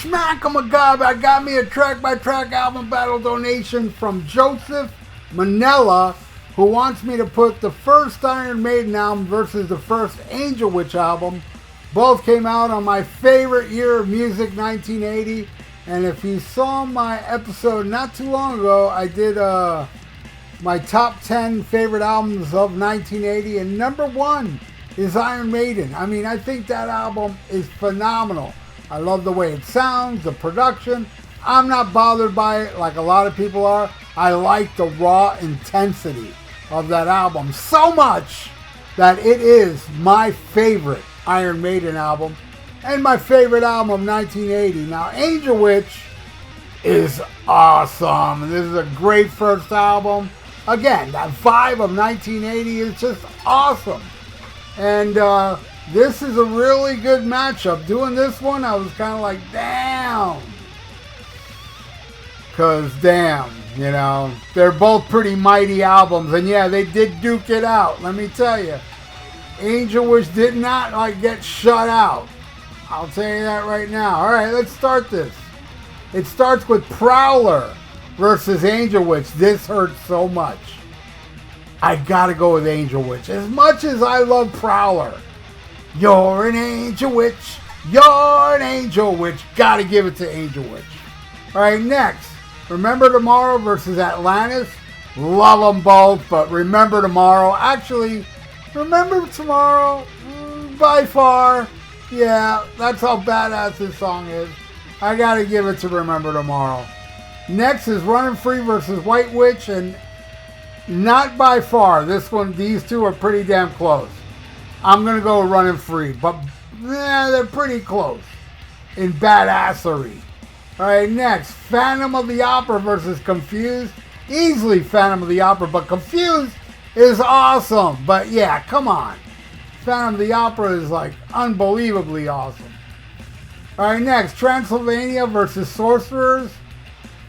schmack-a-magab, I got me a track-by-track album battle donation from Joseph Manella, who wants me to put the first Iron Maiden album versus the first Angel Witch album. Both came out on my favorite year of music, 1980. And if you saw my episode not too long ago, I did my top 10 favorite albums of 1980, and number one is Iron Maiden. I mean, I think that album is phenomenal. I love the way it sounds, the production. I'm not bothered by it like a lot of people are. I like the raw intensity of that album so much that it is my favorite Iron Maiden album and my favorite album of 1980. Now, Angel Witch is awesome. This is a great first album. Again, that vibe of 1980 is just awesome. And this is a really good matchup. Doing this one, I was kind of like, damn. Because, damn, you know, they're both pretty mighty albums. And yeah, they did duke it out, let me tell you. Angel Witch did not, like, get shut out. I'll tell you that right now. All right, let's start this. It starts with Prowler versus Angel Witch. This hurts so much. I gotta go with Angel Witch. As much as I love Prowler, you're an Angel Witch. You're an Angel Witch. Gotta give it to Angel Witch. All right, next. Remember Tomorrow versus Atlantis. Love them both, but Remember Tomorrow. Actually, Remember Tomorrow, by far. Yeah, that's how badass this song is. I gotta give it to Remember Tomorrow. Next is Running Free versus White Witch, and not by far. This one, these two are pretty damn close. I'm gonna go with Running Free, but they're pretty close in badassery. All right, next, Phantom of the Opera versus Confused. Easily Phantom of the Opera, but Confused is awesome. But yeah, come on. Phantom of the Opera is like unbelievably awesome. All right, next, Transylvania versus Sorcerers.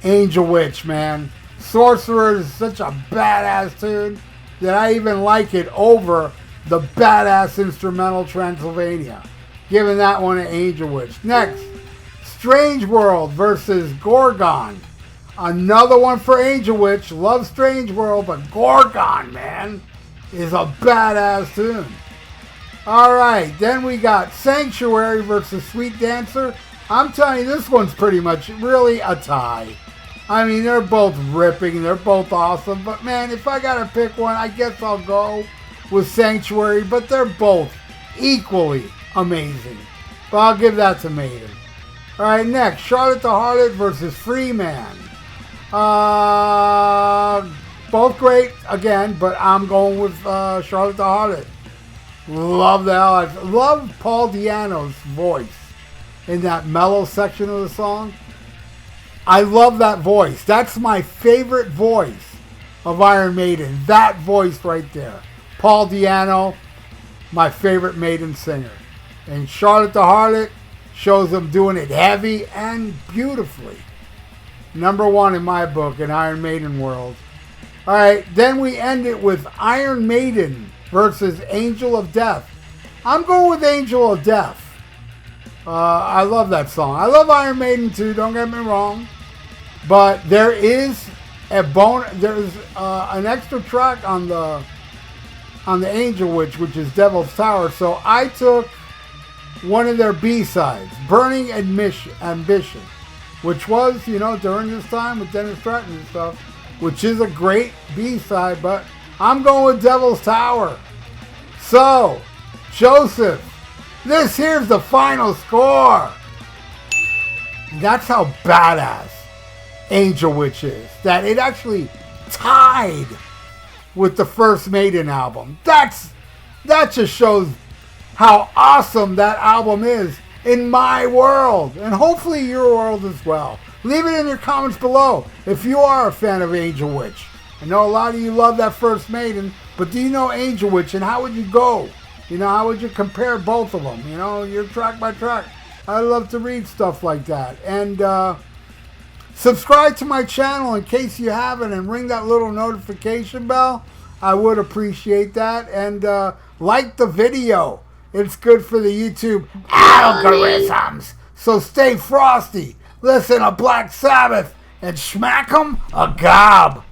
Angel Witch, man. Sorcerers is such a badass tune that I even like it over the badass instrumental Transylvania. Giving that one to Angel Witch. Next, Strange World versus Gorgon. Another one for Angel Witch. Love Strange World, but Gorgon, man, is a badass tune. Alright, then we got Sanctuary versus Sweet Dancer. I'm telling you, this one's pretty much really a tie. I mean, they're both ripping, they're both awesome, but man, if I gotta pick one, I guess I'll go with Sanctuary, but they're both equally amazing. But I'll give that to Maiden. Alright, next, Charlotte the Harlot versus Freeman. Both great, again, but I'm going with Charlotte the Harlot. Love the hell. I love Paul Di'Anno's voice in that mellow section of the song. I love that voice. That's my favorite voice of Iron Maiden. That voice right there. Paul Di'Anno, my favorite Maiden singer. And Charlotte the Harlot shows them doing it heavy and beautifully. Number one in my book in Iron Maiden world. All right, then we end it with Iron Maiden versus Angel of Death. I'm going with Angel of Death. I love that song. I love Iron Maiden too, don't get me wrong. But there is there's an extra track on the Angel Witch, which is Devil's Tower. So I took one of their B-sides, Burning Ambition, which was, you know, during this time with Dennis Stratton and stuff, which is a great B-side, but I'm going with Devil's Tower. So, Joseph, this here's the final score. That's how badass Angel Witch is. That it actually tied with the first Maiden album. That just shows how awesome that album is in my world. And hopefully your world as well. Leave it in your comments below if you are a fan of Angel Witch. I know a lot of you love that first Maiden, but do you know Angel Witch, and how would you go? You know, how would you compare both of them? You know, you're track by track. I love to read stuff like that. And subscribe to my channel in case you haven't, and ring that little notification bell. I would appreciate that. And like the video. It's good for the YouTube algorithms. So stay frosty. Listen to Black Sabbath and smack 'em a gob.